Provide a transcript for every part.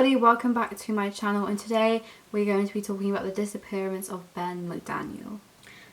everybody, welcome back to my channel, and today we're going to be talking about the disappearance of Ben Mcdaniel.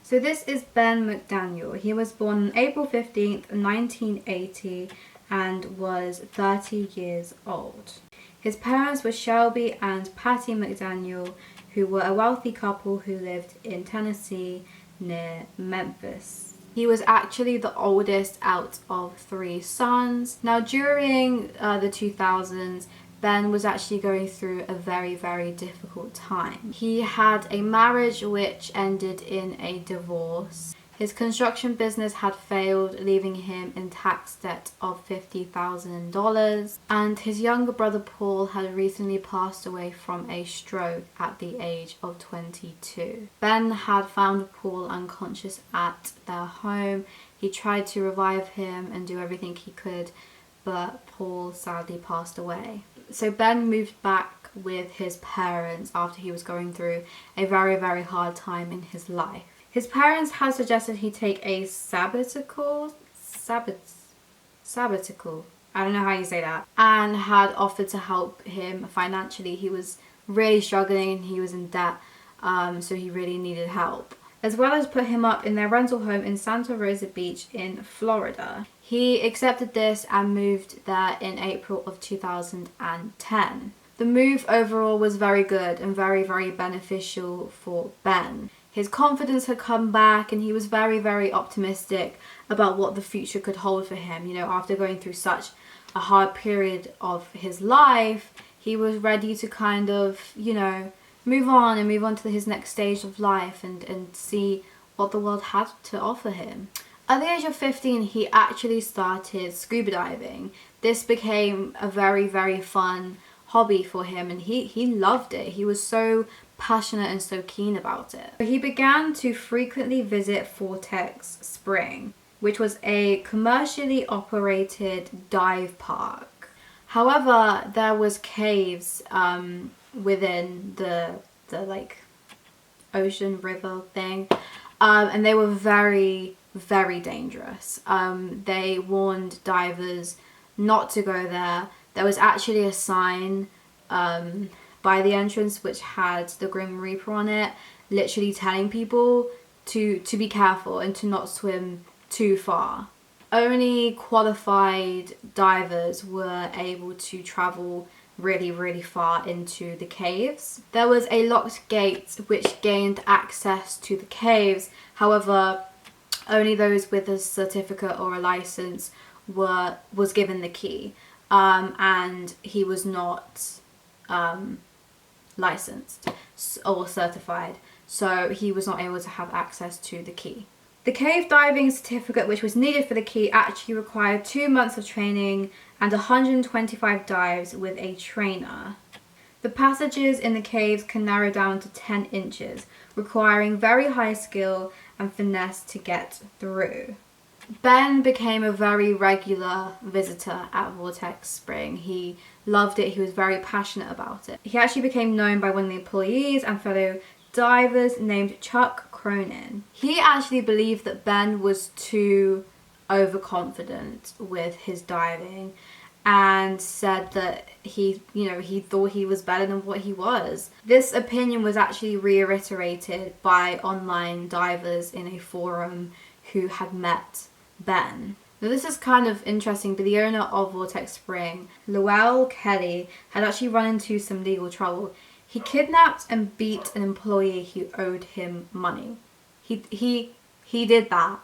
So this is Ben Mcdaniel. He was born on April 15th, 1980 and was 30 years old. His parents were Shelby and Patty Mcdaniel, who were a wealthy couple who lived in Tennessee near Memphis. He was actually the oldest out of 3 sons. Now during the 2000s, Ben was actually going through a very, very difficult time. He had a marriage which ended in a divorce. His construction business had failed, leaving him in tax debt of $50,000. And his younger brother Paul had recently passed away from a stroke at the age of 22. Ben had found Paul unconscious at their home. He tried to revive him and do everything he could, but Paul sadly passed away. So Ben moved back with his parents after he was going through a very, very hard time in his life. His parents had suggested he take a sabbatical, I don't know how you say that, and had offered to help him financially. He was really struggling and he was in debt, so he really needed help, as well as put him up in their rental home in Santa Rosa Beach in Florida. He accepted this and moved there in April of 2010. The move overall was very good and very, very beneficial for Ben. His confidence had come back and he was very, very optimistic about what the future could hold for him. You know, after going through such a hard period of his life, he was ready to kind of, you know, move on to his next stage of life and see what the world had to offer him. At the age of 15, he actually started scuba diving. This became a very, very fun hobby for him, and he loved it. He was so passionate and so keen about it. He began to frequently visit Vortex Spring, which was a commercially operated dive park. However, there was caves within the like ocean river thing, and they were very, very dangerous. They warned divers not to go there. There was actually a sign by the entrance which had the Grim Reaper on it, literally telling people to be careful and to not swim too far. Only qualified divers were able to travel really, really far into the caves. There was a locked gate which gained access to the caves. However, only those with a certificate or a license was given the key, and he was not licensed or certified, so he was not able to have access to the key. The cave diving certificate, which was needed for the key, actually required 2 months of training and 125 dives with a trainer. The passages in the caves can narrow down to 10 inches, requiring very high skill and finesse to get through. Ben became a very regular visitor at Vortex Spring. He loved it. He was very passionate about it. He actually became known by one of the employees and fellow divers named Chuck Cronin. He actually believed that Ben was too overconfident with his diving and said that he thought he was better than what he was. This opinion was actually reiterated by online divers in a forum who had met Ben. Now this is kind of interesting, but the owner of Vortex Spring, Lowell Kelly, had actually run into some legal trouble. He kidnapped and beat an employee who owed him money. He did that.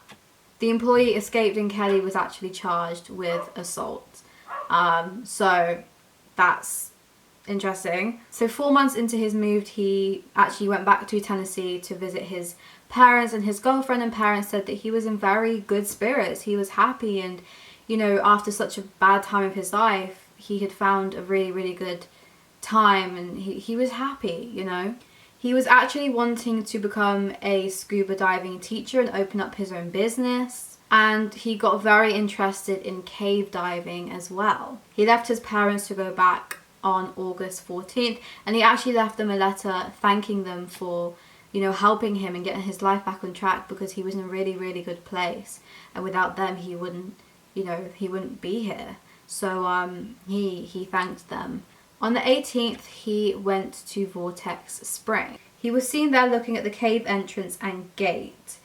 The employee escaped and Kelly was actually charged with assault. So that's interesting. So 4 months into his move, he actually went back to Tennessee to visit his parents, and his girlfriend and parents said that he was in very good spirits. He was happy, and you know, after such a bad time of his life, he had found a really, really good time, and he was happy, you know. He was actually wanting to become a scuba diving teacher and open up his own business, and he got very interested in cave diving as well. He left his parents to go back on August 14th, and he actually left them a letter thanking them for, you know, helping him and getting his life back on track, because he was in a really, really good place, and without them he wouldn't be here. So he thanked them On the 18th, he went to Vortex Spring. He was seen there looking at the cave entrance and gate,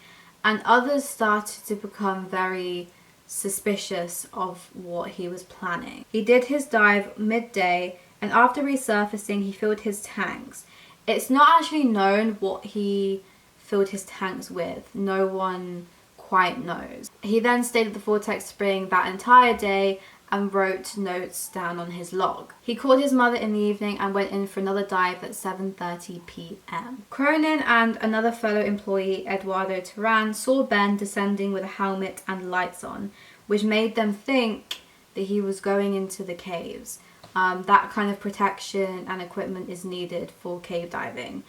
and others started to become very suspicious of what he was planning. He did his dive midday, and after resurfacing, he filled his tanks. It's not actually known what he filled his tanks with. No one quite knows. He then stayed at the Vortex Spring that entire day and wrote notes down on his log. He called his mother in the evening and went in for another dive at 7:30 p.m. Cronin and another fellow employee, Eduardo Turan, saw Ben descending with a helmet and lights on, which made them think that he was going into the caves. That kind of protection and equipment is needed for cave diving.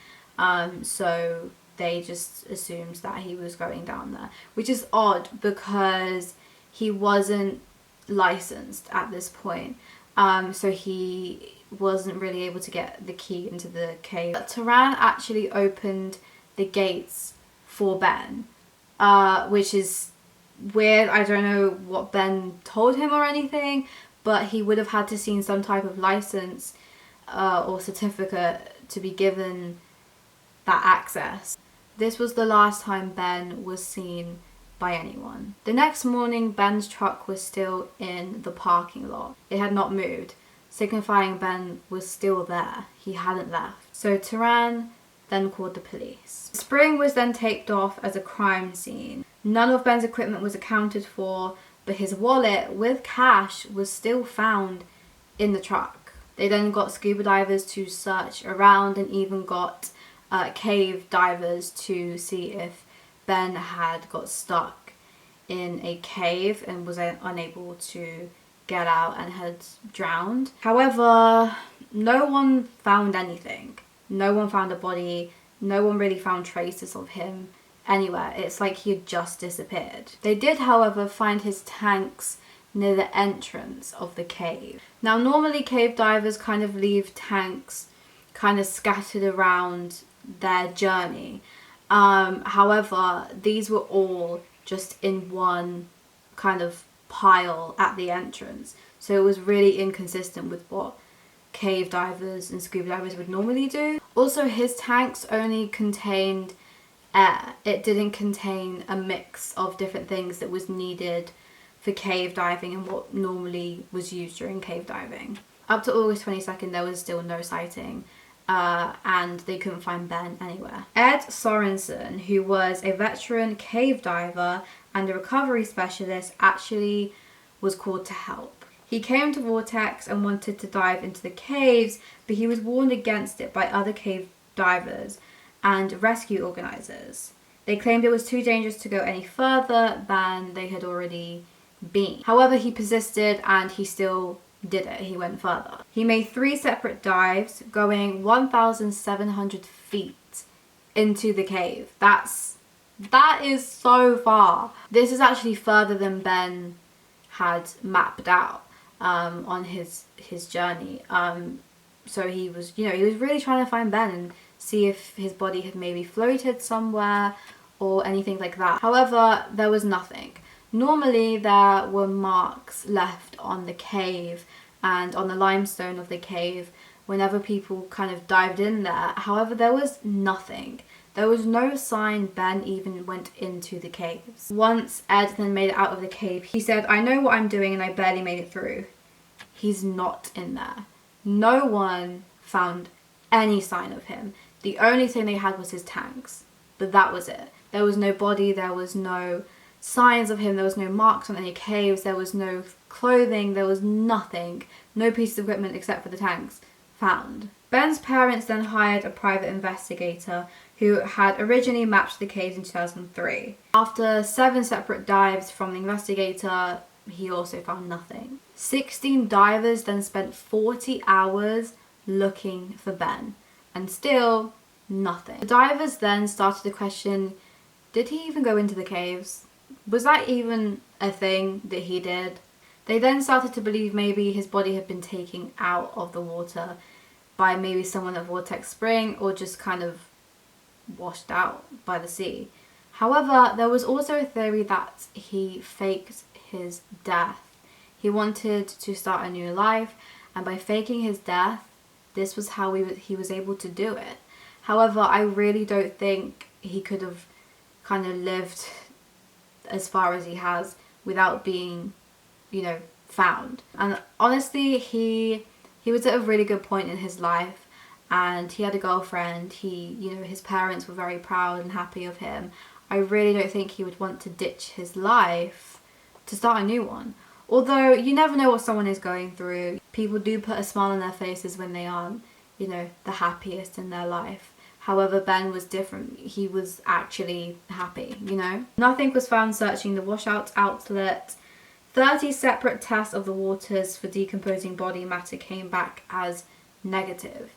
So they just assumed that he was going down there, which is odd because he wasn't licensed at this point. So he wasn't really able to get the key into the cave. But Turan actually opened the gates for Ben, which is weird. I don't know what Ben told him or anything, but he would have had to seen some type of license or certificate to be given that access. This was the last time Ben was seen by anyone. The next morning, Ben's truck was still in the parking lot. It had not moved, signifying Ben was still there. He hadn't left. So Turan then called the police. The spring was then taped off as a crime scene. None of Ben's equipment was accounted for, but his wallet with cash was still found in the truck. They then got scuba divers to search around and even got cave divers to see if Ben had got stuck in a cave and was unable to get out and had drowned. However, no one found anything. No one found a body. No one really found traces of him anywhere. It's like he had just disappeared. They did, however, find his tanks near the entrance of the cave. Now, normally cave divers kind of leave tanks kind of scattered around their journey. However, these were all just in one kind of pile at the entrance. So it was really inconsistent with what cave divers and scuba divers would normally do. Also, his tanks only contained air. It didn't contain a mix of different things that was needed for cave diving and what normally was used during cave diving. Up to August 22nd, there was still no sighting. And they couldn't find Ben anywhere. Ed Sorensen, who was a veteran cave diver and a recovery specialist, actually was called to help. He came to Vortex and wanted to dive into the caves, but he was warned against it by other cave divers and rescue organizers. They claimed it was too dangerous to go any further than they had already been. However, he persisted and he still did it. He went further. He made 3 separate dives going 1,700 feet into the cave. That is so far. This is actually further than Ben had mapped out on his journey. So he was really trying to find Ben and see if his body had maybe floated somewhere or anything like that. However, there was nothing. Normally there were marks left on the cave and on the limestone of the cave whenever people kind of dived in there. However, there was nothing. There was no sign Ben even went into the caves. Once Ed then made it out of the cave, he said, "I know what I'm doing and I barely made it through." He's not in there. No one found any sign of him. The only thing they had was his tanks, but that was it. There was no body, there was no signs of him, there was no marks on any caves, there was no clothing, there was nothing, no piece of equipment except for the tanks found. Ben's parents then hired a private investigator who had originally mapped the caves in 2003. After 7 separate dives from the investigator, he also found nothing. 16 divers then spent 40 hours looking for Ben, and still nothing. The divers then started to question, did he even go into the caves? Was that even a thing that he did? They then started to believe maybe his body had been taken out of the water by maybe someone at Vortex Spring or just kind of washed out by the sea. However, there was also a theory that he faked his death. He wanted to start a new life, and by faking his death, this was how he was able to do it. However, I really don't think he could have kind of lived as far as he has without being, you know, found. And honestly, he was at a really good point in his life, and he had a girlfriend. You know, his parents were very proud and happy of him. I really don't think he would want to ditch his life to start a new one. Although you never know what someone is going through. People do put a smile on their faces when they aren't, you know, the happiest in their life. However, Ben was different. He was actually happy, you know. Nothing was found searching the washout outlet. 30 separate tests of the waters for decomposing body matter came back as negative.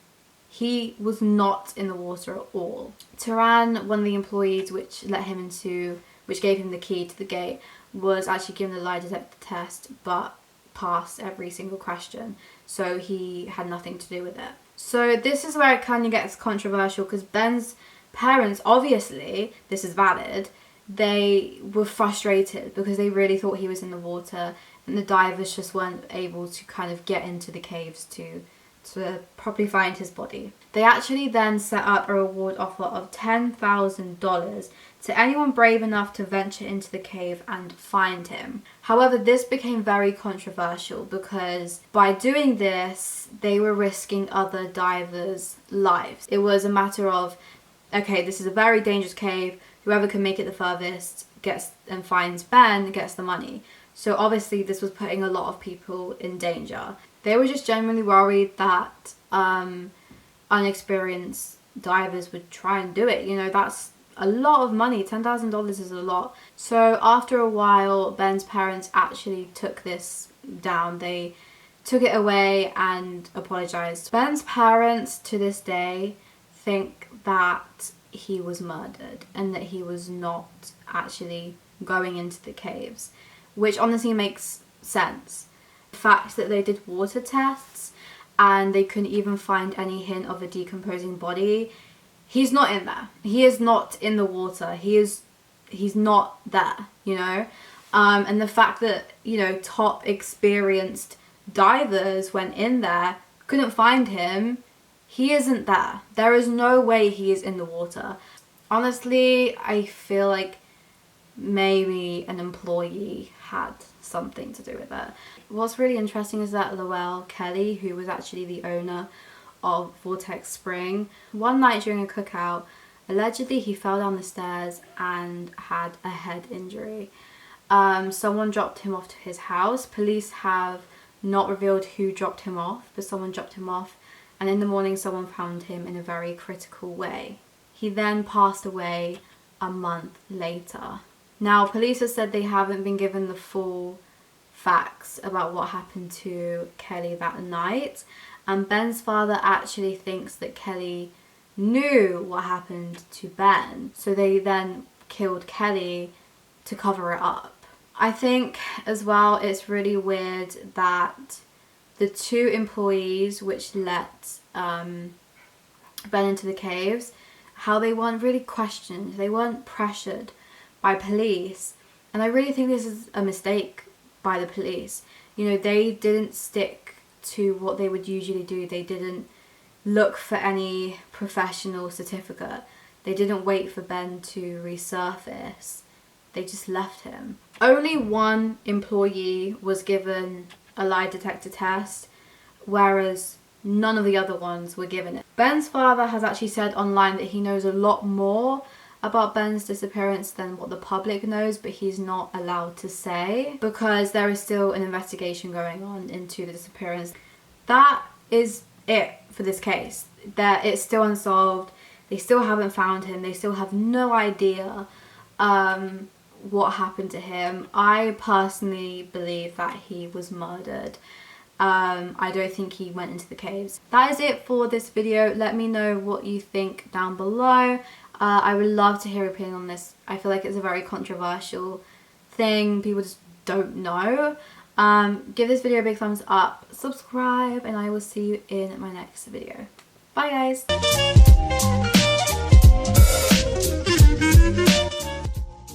He was not in the water at all. Turan, one of the employees which gave him the key to the gate, was actually given a lie detector test but passed every single question. So he had nothing to do with it. So this is where it kind of gets controversial, because Ben's parents, obviously, this is valid, they were frustrated because they really thought he was in the water, and the divers just weren't able to kind of get into the caves to properly find his body. They actually then set up a reward offer of $10,000 to anyone brave enough to venture into the cave and find him. However, this became very controversial because by doing this, they were risking other divers' lives. It was a matter of, okay, this is a very dangerous cave. Whoever can make it the furthest gets and finds Ben gets the money. So obviously this was putting a lot of people in danger. They were just genuinely worried that unexperienced divers would try and do it. You know, that's a lot of money. $10,000 is a lot. So after a while, Ben's parents actually took this down. They took it away and apologized. Ben's parents to this day think that he was murdered and that he was not actually going into the caves, which honestly makes sense. The fact that they did water tests and they couldn't even find any hint of a decomposing body, he's not in there. He is not in the water. He's not there, you know. And the fact that, you know, top experienced divers went in there, couldn't find him, he isn't there. There is no way he is in the water. Honestly, I feel like maybe an employee had something to do with it. What's really interesting is that Lowell Kelly, who was actually the owner of Vortex Spring, one night during a cookout, allegedly he fell down the stairs and had a head injury. Someone dropped him off to his house. Police have not revealed who dropped him off, but someone dropped him off, and in the morning someone found him in a very critical way. He then passed away a month later. Now, police have said they haven't been given the full facts about what happened to Kelly that night, and Ben's father actually thinks that Kelly knew what happened to Ben, so they then killed Kelly to cover it up. I think as well it's really weird that the two employees which let Ben into the caves, how they weren't really questioned, they weren't pressured by police. And I really think this is a mistake by the police. You know, they didn't stick to what they would usually do. They didn't look for any professional certificate. They didn't wait for Ben to resurface. They just left him. Only one employee was given a lie detector test, whereas none of the other ones were given it. Ben's father has actually said online that he knows a lot more about Ben's disappearance than what the public knows, but he's not allowed to say because there is still an investigation going on into the disappearance. That is it for this case. It's still unsolved. They still haven't found him. They still have no idea what happened to him. I personally believe that he was murdered. I don't think he went into the caves. That is it for this video. Let me know what you think down below. I would love to hear your opinion on this. I feel like it's a very controversial thing. People just don't know. Give this video a big thumbs up, subscribe, and I will see you in my next video. Bye guys!